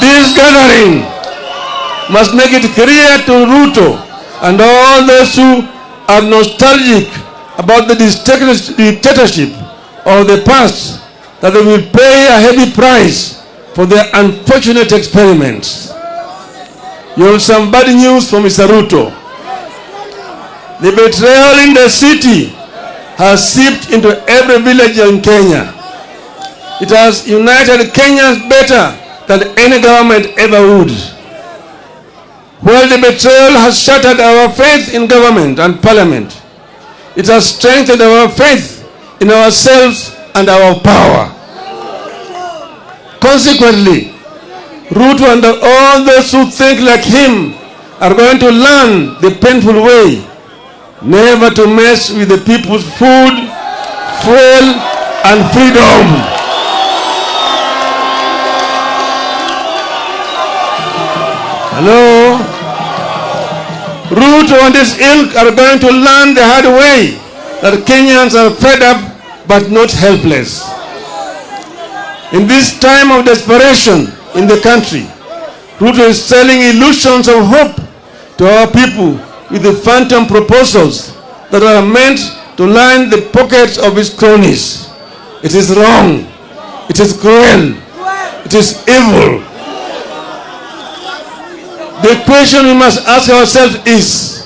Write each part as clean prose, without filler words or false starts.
This gathering must make it clear to Ruto and all those who are nostalgic about the dictatorship of the past that they will pay a heavy price for their unfortunate experiments. You have some bad news from Mr. Ruto. The betrayal in the city has seeped into every village in Kenya. It has united Kenyans better than any government ever would. While the betrayal has shattered our faith in government and parliament, it has strengthened our faith in ourselves and our power. Consequently, Ruto and all those who think like him are going to learn the painful way never to mess with the people's food, fuel, and freedom. Hello? Ruto and his ilk are going to learn the hard way that Kenyans are fed up but not helpless. In this time of desperation in the country, Ruto is selling illusions of hope to our people with the phantom proposals that are meant to line the pockets of his cronies. It is wrong. It is cruel. It is evil. The question we must ask ourselves is,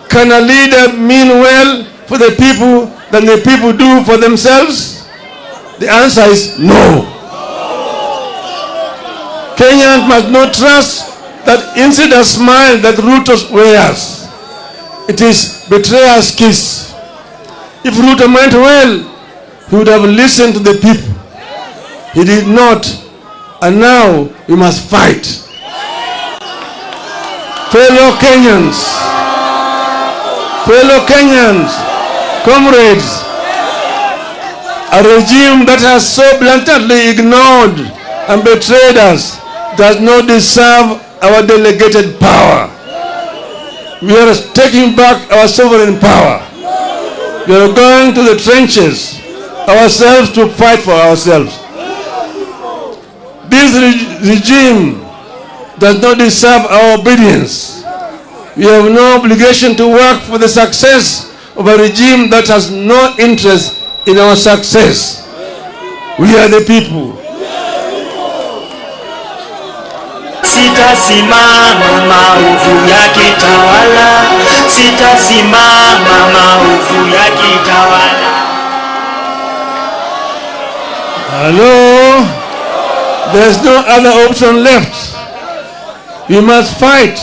can a leader mean well for the people than the people do for themselves? The answer is no. Kenyans must not trust that insider smile that Ruto wears. It is betrayer's kiss. If Ruto meant well, he would have listened to the people. He did not, and now we must fight. Fellow Kenyans, comrades, a regime that has so blatantly ignored and betrayed us does not deserve our delegated power. We are taking back our sovereign power. We are going to the trenches ourselves to fight for ourselves. This regime does not deserve our obedience. We have no obligation to work for the success of a regime that has no interest in our success. We are the people. Sitasimama maovu ya kitawala. Sitasimama maovu ya kitawala. Hello? There's no other option left. We must fight.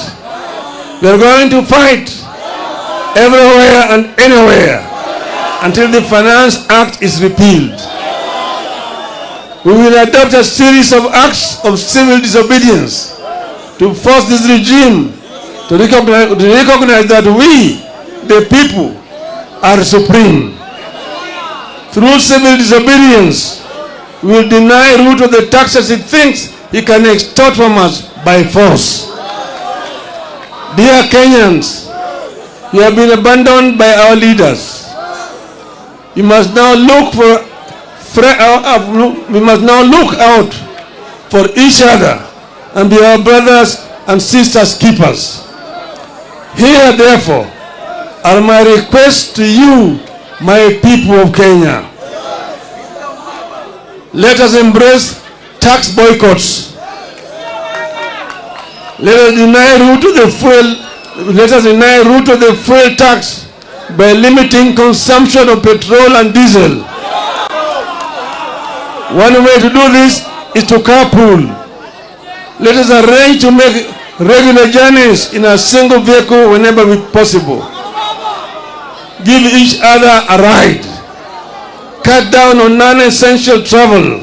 We are going to fight everywhere and anywhere until the Finance Act is repealed. We will adopt a series of acts of civil disobedience to force this regime to recognize that we, the people, are supreme. Through civil disobedience, we will deny Ruto the taxes he thinks he can extort from us by force. Dear Kenyans, we have been abandoned by our leaders. We must now look out for each other and be our brothers and sisters keepers. Here, therefore, are my requests to you, my people of Kenya. Let us embrace tax boycotts. Let us deny Ruto the fuel tax by limiting consumption of petrol and diesel. One way to do this is to carpool. Let us arrange to make regular journeys in a single vehicle whenever possible. Give each other a ride. Cut down on non-essential travel.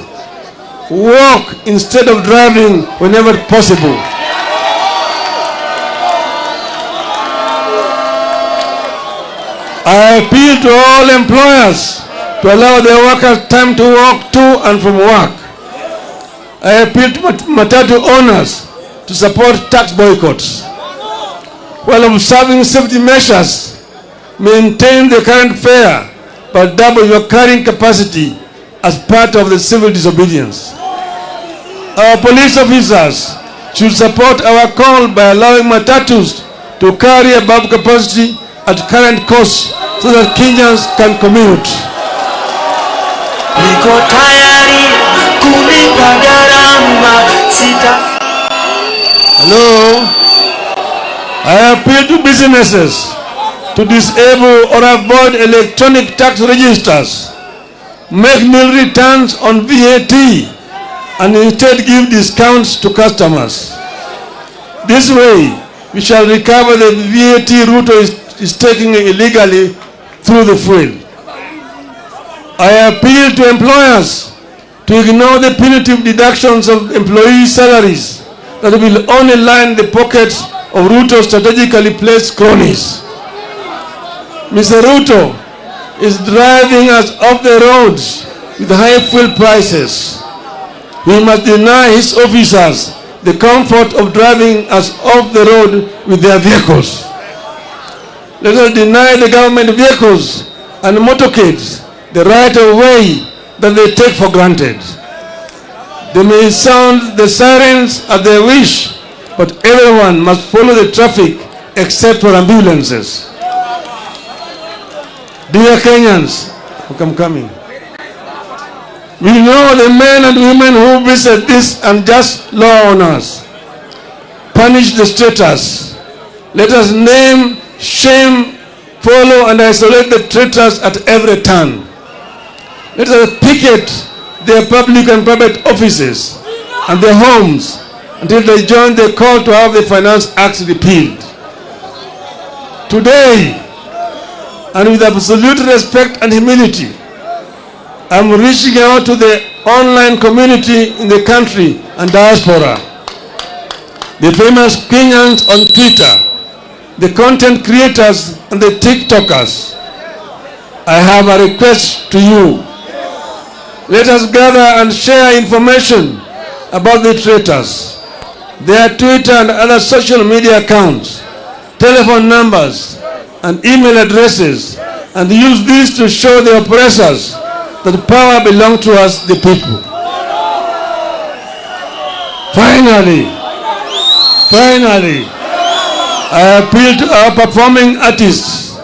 Walk instead of driving whenever possible. I appeal to all employers to allow their workers time to walk to and from work. I appeal to matatu owners to support tax boycotts. While observing safety measures, maintain the current fare but double your carrying capacity as part of the civil disobedience. Our police officers should support our call by allowing matatus to carry above capacity at current costs so that Kenyans can commute. Niko tayari kulipa gharama Hello? I appeal to businesses to disable or avoid electronic tax registers, make nil returns on VAT, and instead give discounts to customers. This way, we shall recover the VAT Ruto is taking illegally through the fuel. I appeal to employers to ignore the punitive deductions of employee salaries that will only line the pockets of Ruto's strategically placed cronies. Mr. Ruto is driving us off the roads with high fuel prices. We must deny his officers the comfort of driving us off the road with their vehicles. Let us deny the government vehicles and motorcades the right of way that they take for granted. They may sound the sirens at their wish, but everyone must follow the traffic except for ambulances. Dear Kenyans, I'm coming. We know the men and women who visit this unjust law on us. Punish the traitors. Let us name, shame, follow and isolate the traitors at every turn. Let us picket their public and private offices and their homes until they join the call to have the Finance Act repealed. Today, and with absolute respect and humility, I am reaching out to the online community in the country and diaspora, the famous Kenyans on Twitter, the content creators and the TikTokers. I have a request to you. Let us gather and share information about the traitors, their Twitter and other social media accounts, telephone numbers, and email addresses, and use these to show the oppressors that power belongs to us, the people. Finally, I appeal to our performing artists.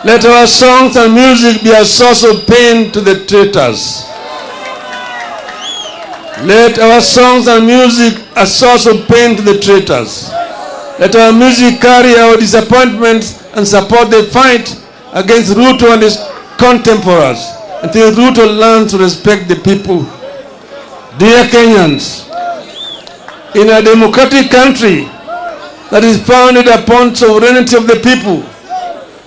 Let our songs and music be a source of pain to the traitors. Let our songs and music a source of pain to the traitors. Let our music carry our disappointments and support the fight against Ruto and his contemporaries until Ruto learns to respect the people. Dear Kenyans, in a democratic country that is founded upon sovereignty of the people,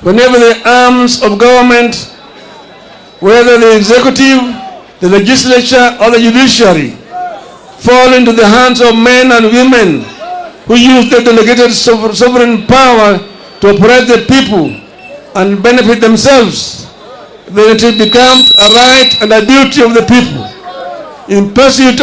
whenever the arms of government, whether the executive, the legislature, or the judiciary, fall into the hands of men and women who use their delegated sovereign power to oppress the people and benefit themselves, then it becomes a right and a duty of the people in pursuit of